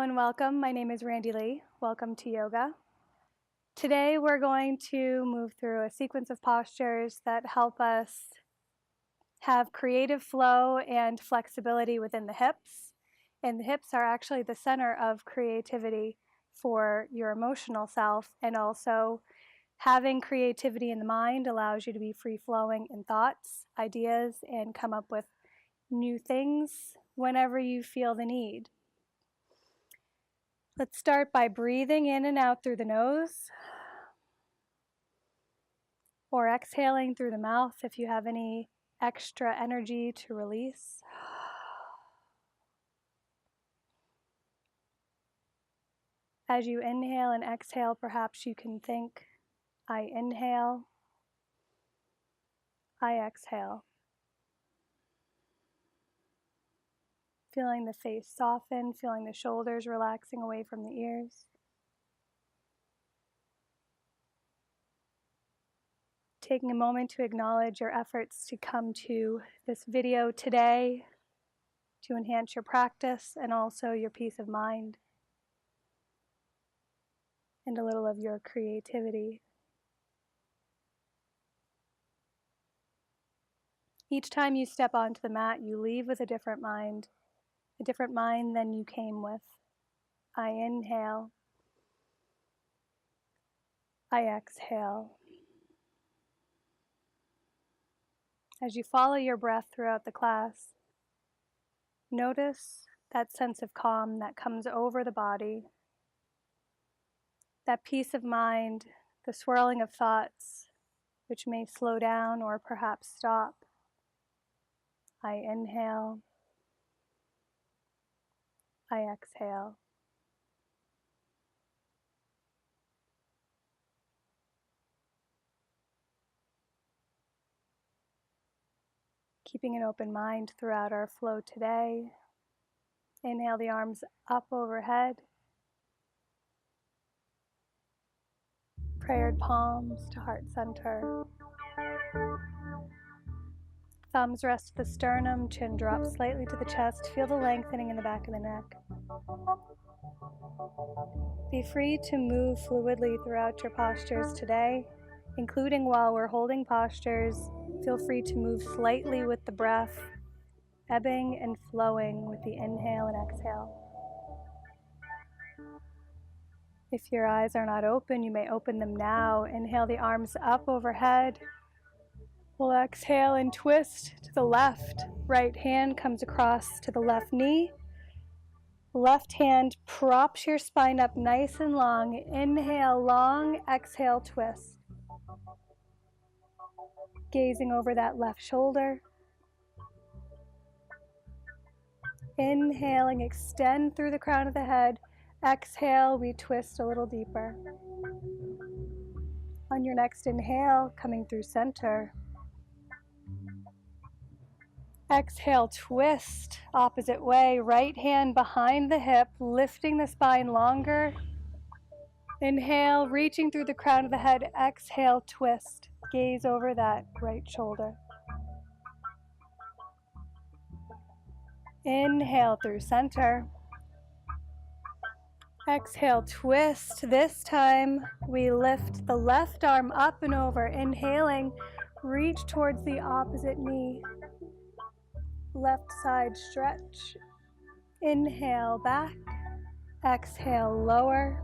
and welcome. My name is Randi Lee. Welcome to yoga. Today we're going to move through a sequence of postures that help us have creative flow and flexibility within the hips. And the hips are actually the center of creativity for your emotional self, and also having creativity in the mind allows you to be free-flowing in thoughts, ideas, and come up with new things whenever you feel the need. Let's start by breathing in and out through the nose, or exhaling through the mouth if you have any extra energy to release. As you inhale and exhale, perhaps you can think, I inhale, I exhale. Feeling the face soften, feeling the shoulders relaxing away from the ears. Taking a moment to acknowledge your efforts to come to this video today to enhance your practice and also your peace of mind and a little of your creativity. Each time you step onto the mat, you leave with a different mind than you came with. I inhale, I exhale. As you follow your breath throughout the class, notice that sense of calm that comes over the body, that peace of mind, the swirling of thoughts, which may slow down or perhaps stop. I inhale, I exhale. Keeping an open mind throughout our flow today. Inhale the arms up overhead. Prayered palms to heart center. Thumbs rest at the sternum, chin drops slightly to the chest. Feel the lengthening in the back of the neck. Be free to move fluidly throughout your postures today, including while we're holding postures. Feel free to move slightly with the breath, ebbing and flowing with the inhale and exhale. If your eyes are not open, you may open them now. Inhale the arms up overhead. We'll exhale and twist to the left. Right hand comes across to the left knee. Left hand props your spine up nice and long. Inhale long, exhale twist. Gazing over that left shoulder. Inhaling, extend through the crown of the head. Exhale, we twist a little deeper. On your next inhale, coming through center. Exhale, twist, opposite way. Right hand behind the hip, lifting the spine longer. Inhale, reaching through the crown of the head. Exhale, twist. Gaze over that right shoulder. Inhale through center. Exhale, twist. This time we lift the left arm up and over. Inhaling, reach towards the opposite knee. Left side stretch. Inhale back. Exhale, lower.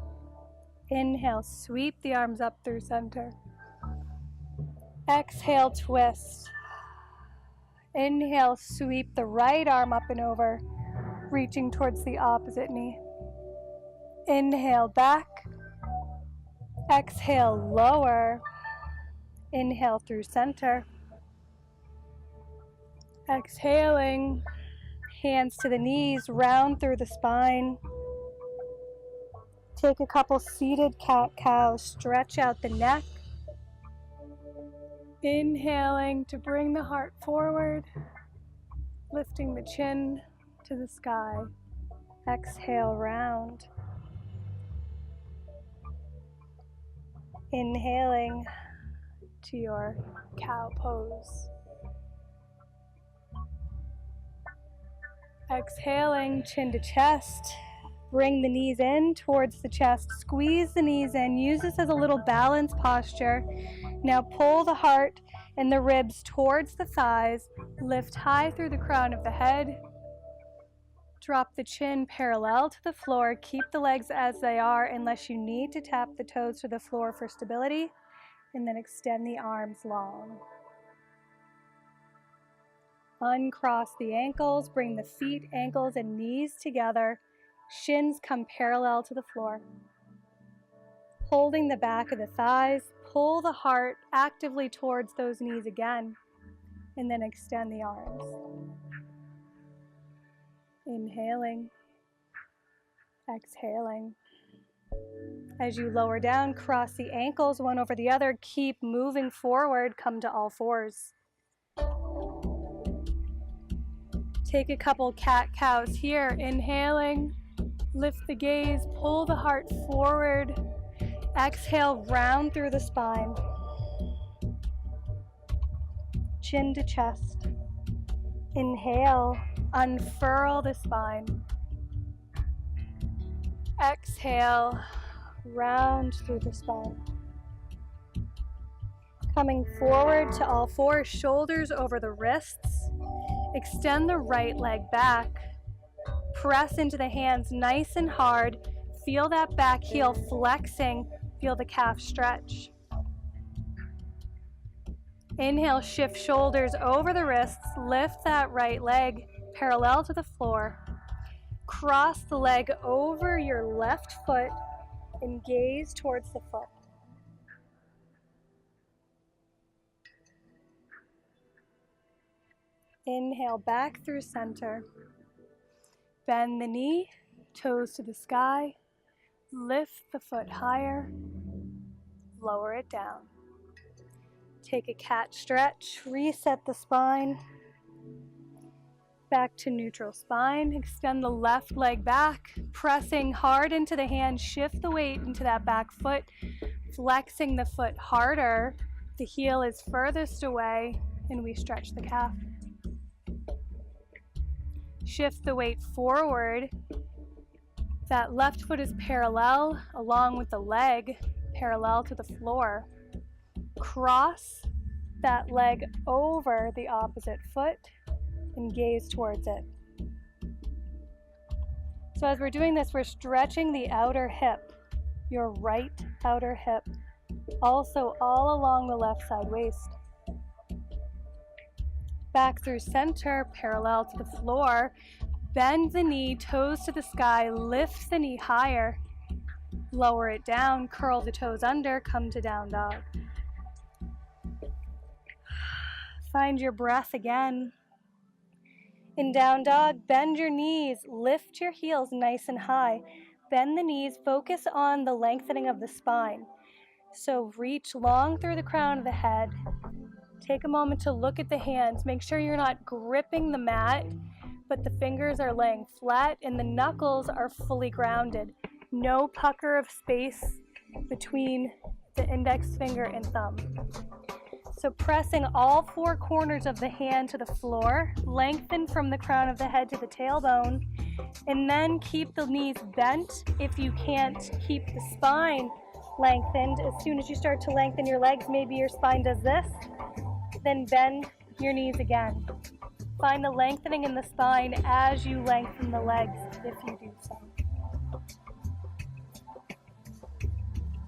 Inhale, sweep the arms up through center. Exhale, twist. Inhale, sweep the right arm up and over, reaching towards the opposite knee. Inhale, back. Exhale, lower. Inhale through center. Exhaling, hands to the knees, round through the spine. Take a couple seated cat-cows, stretch out the neck. Inhaling to bring the heart forward, lifting the chin to the sky. Exhale, round. Inhaling to your cow pose. Exhaling, chin to chest. Bring the knees in towards the chest. Squeeze the knees in. Use this as a little balance posture. Now pull the heart and the ribs towards the thighs. Lift high through the crown of the head. Drop the chin parallel to the floor. Keep the legs as they are unless you need to tap the toes to the floor for stability. And then extend the arms long. Uncross the ankles. Bring the feet, ankles, and knees together. Shins come parallel to the floor. Holding the back of the thighs, pull the heart actively towards those knees again, and then extend the arms. Inhaling, exhaling. As you lower down, cross the ankles one over the other. Keep moving forward, come to all fours. Take a couple cat-cows here, inhaling. Lift the gaze, pull the heart forward. Exhale, round through the spine. Chin to chest. Inhale, unfurl the spine. Exhale, round through the spine. Coming forward to all fours, shoulders over the wrists. Extend the right leg back. Press into the hands nice and hard. Feel that back heel flexing. Feel the calf stretch. Inhale, shift shoulders over the wrists. Lift that right leg parallel to the floor. Cross the leg over your left foot and gaze towards the foot. Inhale back through center. Bend the knee, toes to the sky. Lift the foot higher. Lower it down. Take a cat stretch. Reset the spine. Back to neutral spine. Extend the left leg back. Pressing hard into the hand. Shift the weight into that back foot. Flexing the foot harder. The heel is furthest away, and we stretch the calf. Shift the weight forward. That left foot is parallel along with the leg, parallel to the floor. Cross that leg over the opposite foot and gaze towards it. So as we're doing this, we're stretching the outer hip, your right outer hip, also all along the left side waist. Back through center, parallel to the floor. Bend the knee, toes to the sky, lift the knee higher. Lower it down, curl the toes under, come to down dog. Find your breath again. In down dog, bend your knees, lift your heels nice and high. Bend the knees, focus on the lengthening of the spine. So reach long through the crown of the head. Take a moment to look at the hands. Make sure you're not gripping the mat, but the fingers are laying flat and the knuckles are fully grounded. No pucker of space between the index finger and thumb. So pressing all four corners of the hand to the floor, lengthen from the crown of the head to the tailbone, and then keep the knees bent. If you can't keep the spine lengthened, as soon as you start to lengthen your legs, maybe your spine does this, then bend your knees again. Find the lengthening in the spine as you lengthen the legs, if you do so.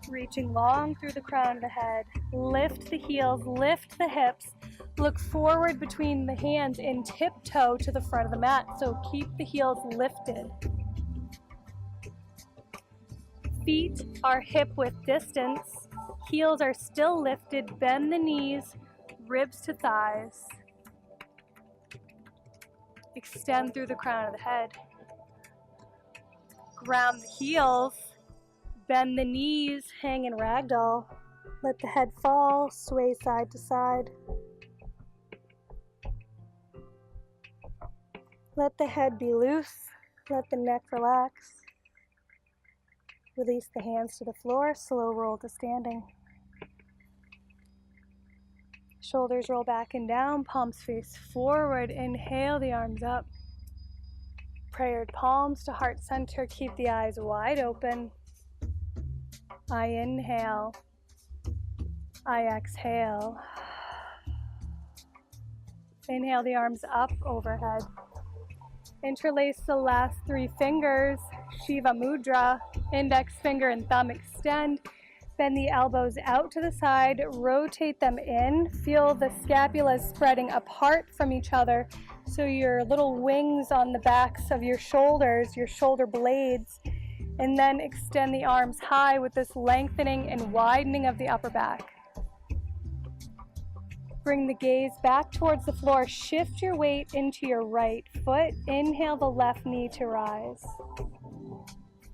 Reaching long through the crown of the head. Lift the heels, lift the hips. Look forward between the hands and tiptoe to the front of the mat, so keep the heels lifted. Feet are hip-width distance. Heels are still lifted. Bend the knees, ribs to thighs. Extend through the crown of the head. Ground the heels. Bend the knees, hang in ragdoll. Let the head fall, sway side to side. Let the head be loose. Let the neck relax. Release the hands to the floor, slow roll to standing. Shoulders roll back and down, palms face forward. Inhale the arms up. Prayer palms to heart center. Keep the eyes wide open. I inhale. I exhale. Inhale the arms up overhead. Interlace the last 3 fingers, Shiva Mudra, index finger and thumb extend. Bend the elbows out to the side, rotate them in. Feel the scapulas spreading apart from each other, so your little wings on the backs of your shoulders, your shoulder blades, and then extend the arms high with this lengthening and widening of the upper back. Bring the gaze back towards the floor. Shift your weight into your right foot. Inhale the left knee to rise.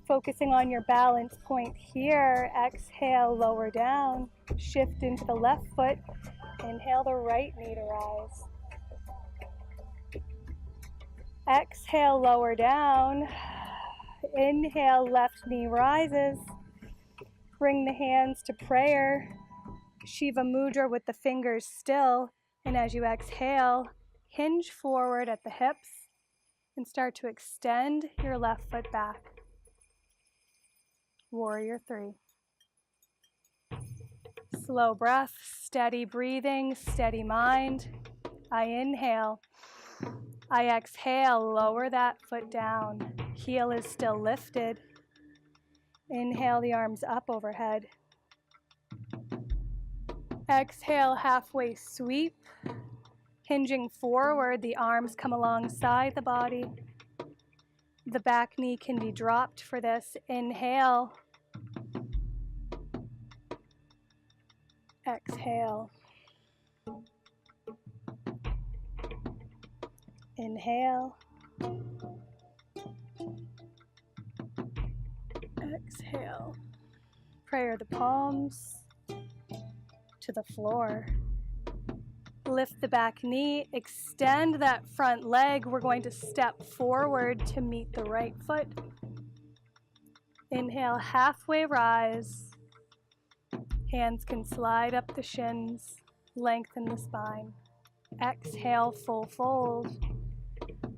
Focusing on your balance point here. Exhale, lower down. Shift into the left foot. Inhale the right knee to rise. Exhale, lower down. Inhale, left knee rises. Bring the hands to prayer. Shiva Mudra with the fingers still, and as you exhale, hinge forward at the hips and start to extend your left foot back. Warrior 3. Slow breath, steady breathing, steady mind. I inhale. I exhale, lower that foot down. Heel is still lifted. Inhale the arms up overhead. Exhale, halfway sweep. Hinging forward, the arms come alongside the body. The back knee can be dropped for this. Inhale. Exhale. Inhale. Exhale. Prayer the palms to the floor. Lift the back knee, extend that front leg. We're going to step forward to meet the right foot. Inhale, halfway rise. Hands can slide up the shins, lengthen the spine. Exhale, full fold.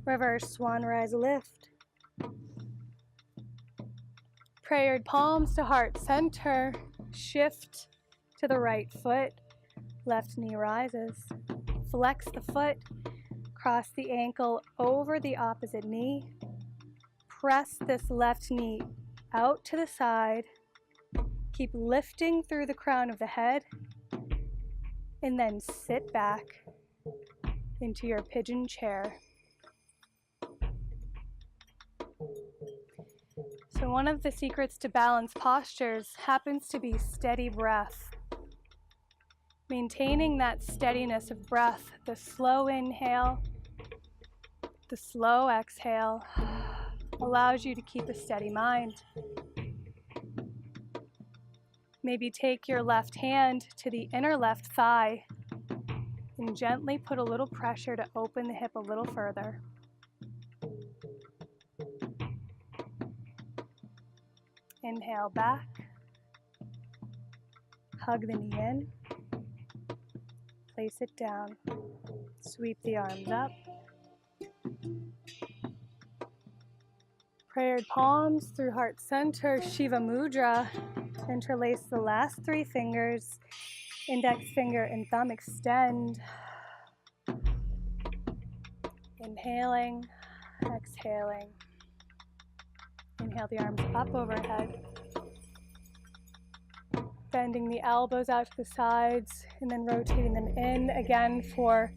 Reverse swan rise lift. Prayer palms to heart center. Shift to the right foot, left knee rises. Flex the foot, cross the ankle over the opposite knee. Press this left knee out to the side. Keep lifting through the crown of the head, and then sit back into your pigeon chair. So one of the secrets to balanced postures happens to be steady breath. Maintaining that steadiness of breath, the slow inhale, the slow exhale, allows you to keep a steady mind. Maybe take your left hand to the inner left thigh and gently put a little pressure to open the hip a little further. Inhale back, hug the knee in. Place it down. Sweep the arms up. Prayer palms through heart center, Shiva Mudra. Interlace the last 3 fingers. Index finger and thumb extend. Inhaling, exhaling. Inhale the arms up overhead. Bending the elbows out to the sides and then rotating them in again for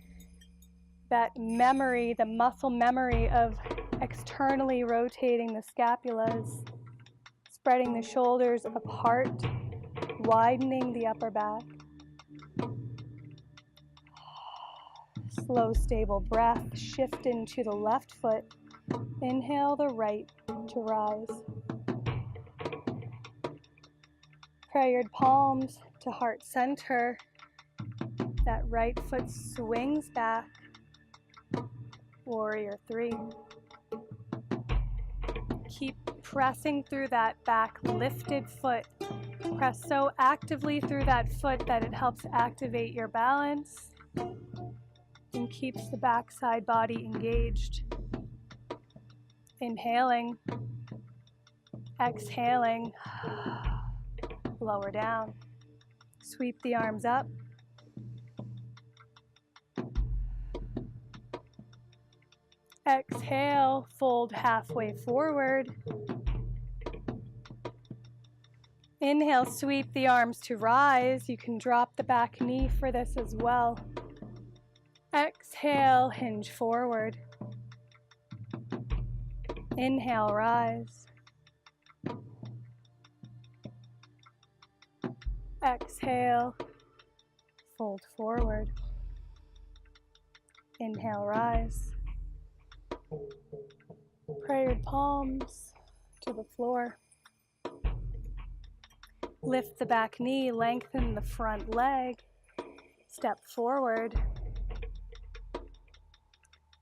that memory, the muscle memory of externally rotating the scapulas, spreading the shoulders apart, widening the upper back. Slow, stable breath. Shift into the left foot. Inhale the right to rise. Prayer palms to heart center. That right foot swings back. Warrior 3. Keep pressing through that back lifted foot. Press so actively through that foot that it helps activate your balance and keeps the backside body engaged. Inhaling, exhaling, lower down. Sweep the arms up. Exhale, fold halfway forward. Inhale, sweep the arms to rise. You can drop the back knee for this as well. Exhale, hinge forward. Inhale, rise. Exhale, fold forward. Inhale, rise. Prayer palms to the floor. Lift the back knee, lengthen the front leg. Step forward.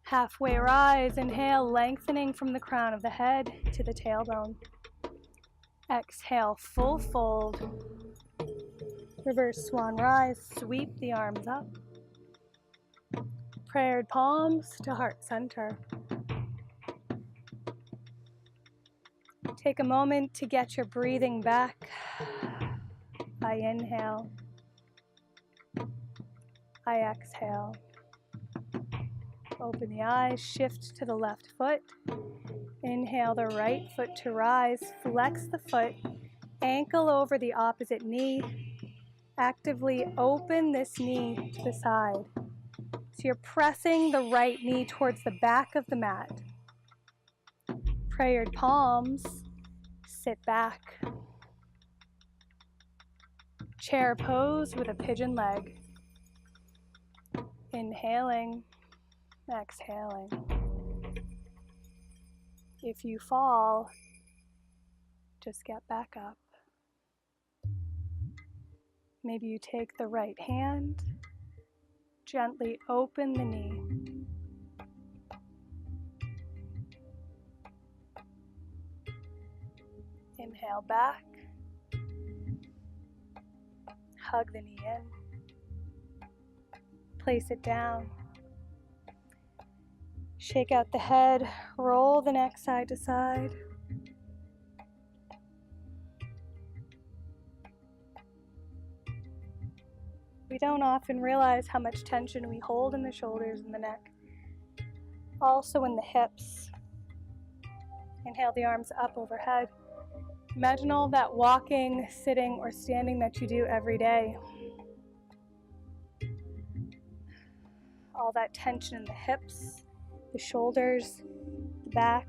Halfway rise, inhale, lengthening from the crown of the head to the tailbone. Exhale, full fold. Reverse swan rise, sweep the arms up. Prayer palms to heart center. Take a moment to get your breathing back. I inhale. I exhale. Open the eyes, shift to the left foot. Inhale the right foot to rise. Flex the foot, ankle over the opposite knee. Actively open this knee to the side. So you're pressing the right knee towards the back of the mat. Prayered palms, sit back. Chair pose with a pigeon leg. Inhaling, exhaling. If you fall, just get back up. Maybe you take the right hand, gently open the knee. Inhale back. Hug the knee in. Place it down. Shake out the head, roll the neck side to side. We don't often realize how much tension we hold in the shoulders and the neck. Also in the hips. Inhale the arms up overhead. Imagine all that walking, sitting, or standing that you do every day. All that tension in the hips, the shoulders, the back.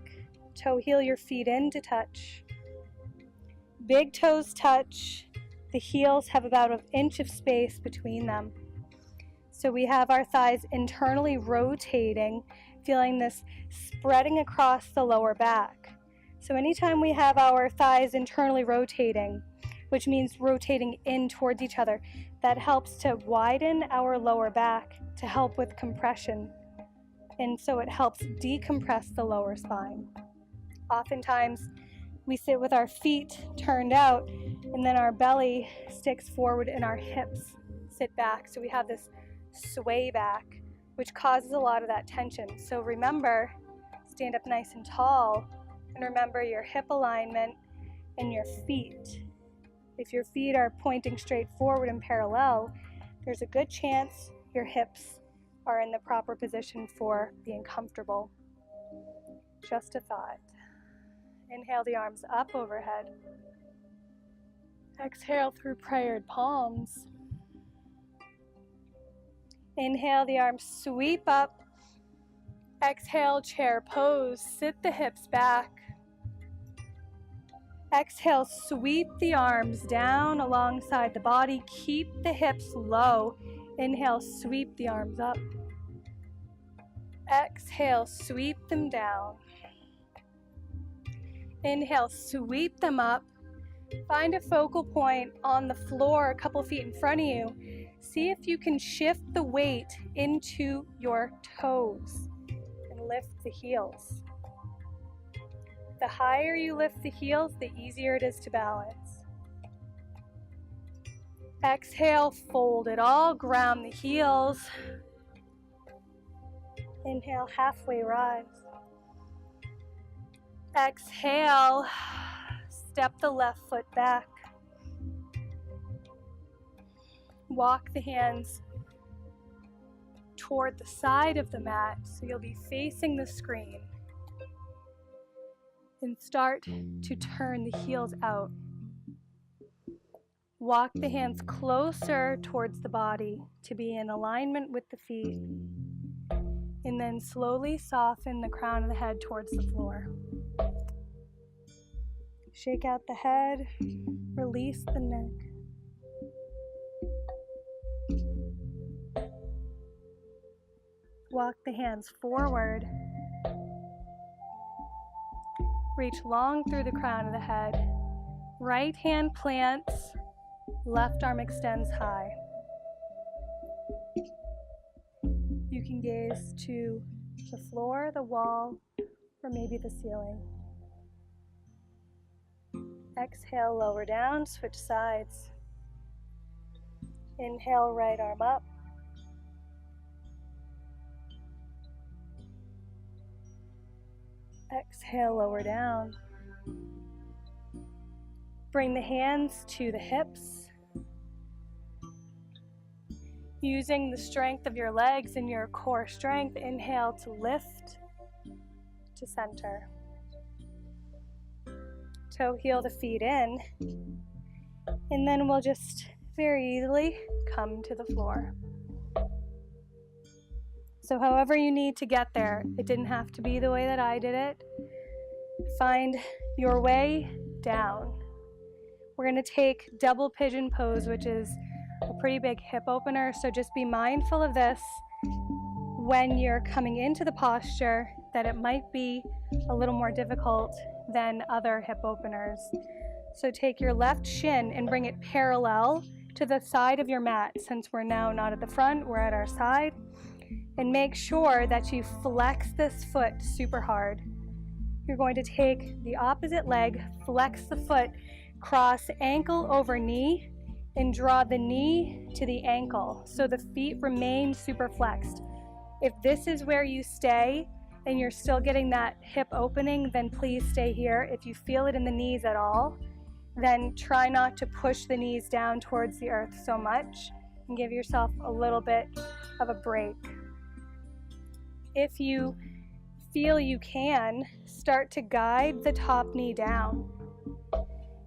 Toe heel your feet in to touch. Big toes touch. The heels have about an inch of space between them. So we have our thighs internally rotating, feeling this spreading across the lower back. So anytime we have our thighs internally rotating, which means rotating in towards each other, that helps to widen our lower back to help with compression. And so it helps decompress the lower spine. Oftentimes, we sit with our feet turned out, and then our belly sticks forward and our hips sit back. So we have this sway back, which causes a lot of that tension. So remember, stand up nice and tall, and remember your hip alignment and your feet. If your feet are pointing straight forward and parallel, there's a good chance your hips are in the proper position for being comfortable. Just a thought. Inhale the arms up overhead. Exhale through prayered palms. Inhale the arms sweep up. Exhale chair pose. Sit the hips back. Exhale, sweep the arms down alongside the body. Keep the hips low. Inhale, sweep the arms up. Exhale, sweep them down. Inhale, sweep them up. Find a focal point on the floor a couple feet in front of you. See if you can shift the weight into your toes and lift the heels. The higher you lift the heels, the easier it is to balance. Exhale, fold it all, ground the heels. Inhale, halfway rise. Exhale, step the left foot back. Walk the hands toward the side of the mat so you'll be facing the screen. And start to turn the heels out. Walk the hands closer towards the body to be in alignment with the feet. And then slowly soften the crown of the head towards the floor. Shake out the head, release the neck. Walk the hands forward. Reach long through the crown of the head. Right hand plants, left arm extends high. You can gaze to the floor, the wall, or maybe the ceiling. Exhale, lower down, switch sides. Inhale, right arm up. Exhale, lower down. Bring the hands to the hips. Using the strength of your legs and your core strength, inhale to lift to center. Toe heel the feet in, and then we'll just very easily come to the floor. So however you need to get there, it didn't have to be the way that I did it. Find your way down. We're going to take double pigeon pose, which is a pretty big hip opener, so just be mindful of this when you're coming into the posture, that it might be a little more difficult than other hip openers. So take your left shin and bring it parallel to the side of your mat. Since we're now not at the front, we're at our side. And make sure that you flex this foot super hard. You're going to take the opposite leg, flex the foot, cross ankle over knee, and draw the knee to the ankle so the feet remain super flexed. If this is where you stay and you're still getting that hip opening, then please stay here. If you feel it in the knees at all, then try not to push the knees down towards the earth so much and give yourself a little bit of a break. If you feel you can, start to guide the top knee down.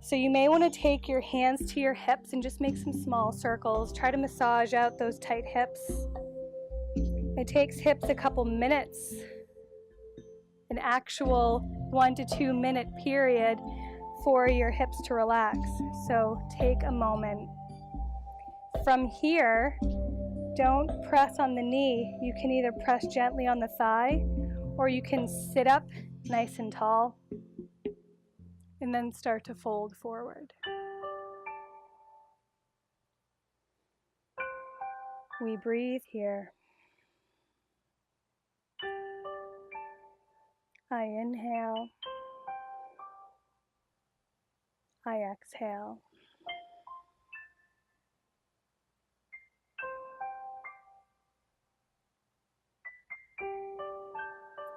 So you may want to take your hands to your hips and just make some small circles. Try to massage out those tight hips. It takes hips a couple minutes, an actual 1 to 2 minute period for your hips to relax. So take a moment. From here, don't press on the knee. You can either press gently on the thigh, or you can sit up nice and tall and then start to fold forward. We breathe here. I inhale. I exhale.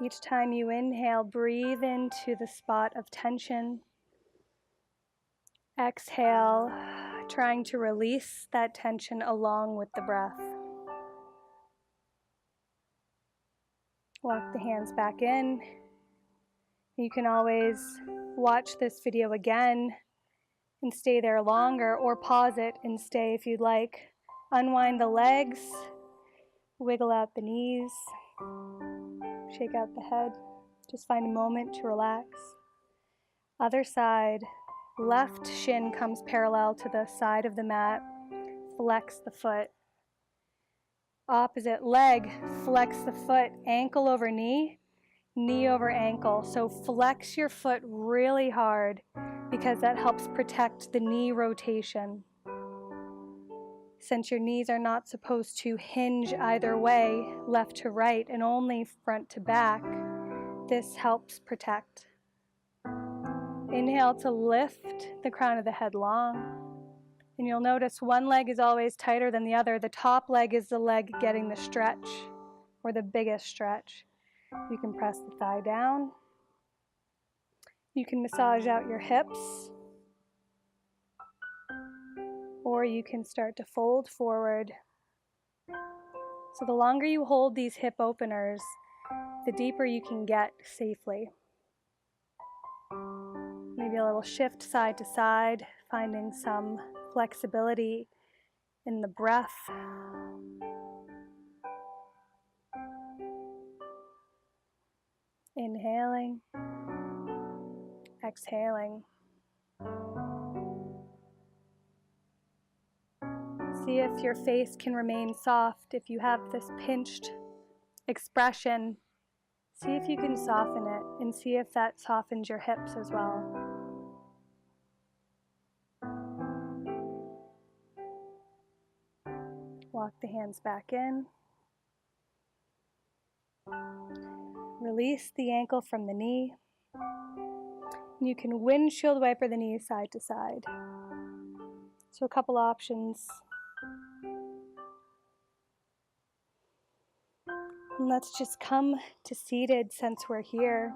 Each time you inhale, breathe into the spot of tension. Exhale, trying to release that tension along with the breath. Walk the hands back in. You can always watch this video again and stay there longer, or pause it and stay if you'd like. Unwind the legs, wiggle out the knees, shake out the head. Just find a moment to relax. Other side, left shin comes parallel to the side of the mat. Flex the foot. Opposite leg, flex the foot, ankle over knee, knee over ankle. So flex your foot really hard because that helps protect the knee rotation. Since your knees are not supposed to hinge either way, left to right and only front to back, this helps protect. Inhale to lift the crown of the head long. And you'll notice one leg is always tighter than the other. The top leg is the leg getting the stretch, or the biggest stretch. You can press the thigh down. You can massage out your hips, or you can start to fold forward. So the longer you hold these hip openers, the deeper you can get safely. Maybe a little shift side to side, finding some flexibility in the breath. Inhaling, exhaling. See if your face can remain soft. If you have this pinched expression, see if you can soften it and see if that softens your hips as well. Walk the hands back in. Release the ankle from the knee. You can windshield wiper the knees side to side. So a couple options. And let's just come to seated since we're here.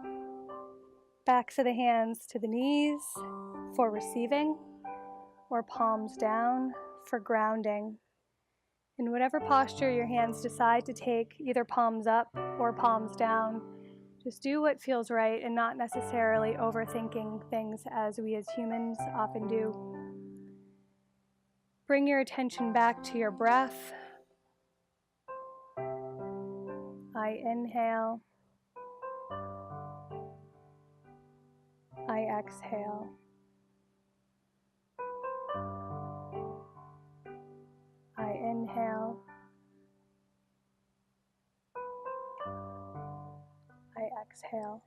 Backs of the hands to the knees for receiving, or palms down for grounding. In whatever posture your hands decide to take, either palms up or palms down, just do what feels right and not necessarily overthinking things as we as humans often do. Bring your attention back to your breath. I inhale. I exhale. I inhale. I exhale.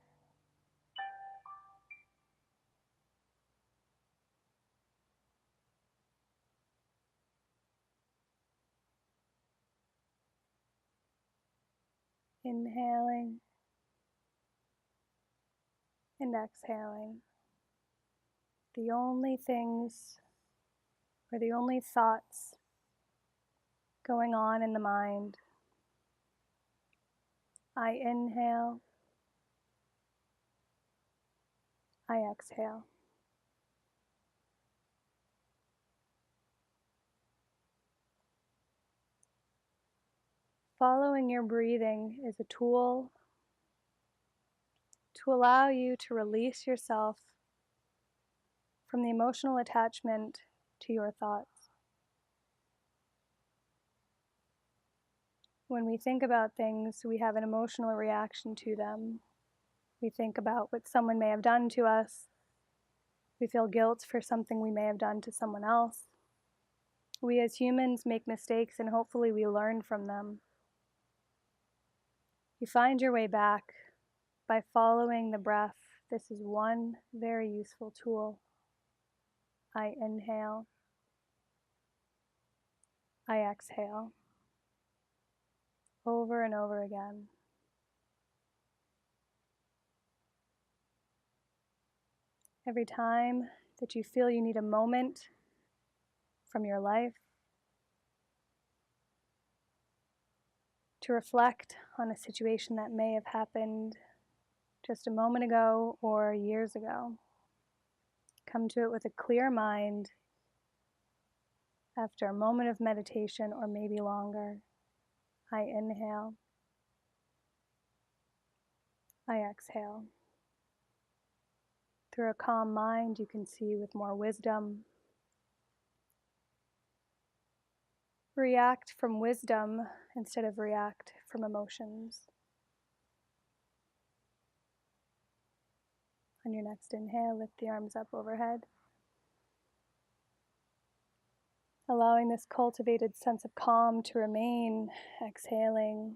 Inhaling and exhaling. The only things or the only thoughts going on in the mind. I inhale. I exhale. Following your breathing is a tool to allow you to release yourself from the emotional attachment to your thoughts. When we think about things, we have an emotional reaction to them. We think about what someone may have done to us. We feel guilt for something we may have done to someone else. We as humans make mistakes and hopefully we learn from them. You find your way back by following the breath. This is one very useful tool. I inhale. I exhale. Over and over again. Every time that you feel you need a moment from your life to reflect on a situation that may have happened just a moment ago or years ago, come to it with a clear mind after a moment of meditation or maybe longer. I inhale. I exhale. Through a calm mind, you can see with more wisdom. React from wisdom instead of react from emotions. On your next inhale, lift the arms up overhead. Allowing this cultivated sense of calm to remain, exhaling.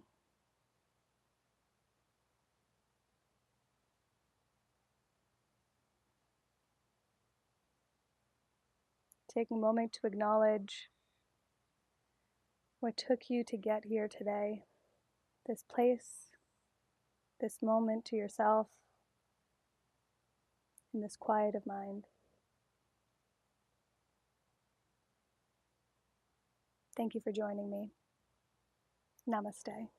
Taking a moment to acknowledge what took you to get here today. This place, this moment to yourself, in this quiet of mind. Thank you for joining me. Namaste.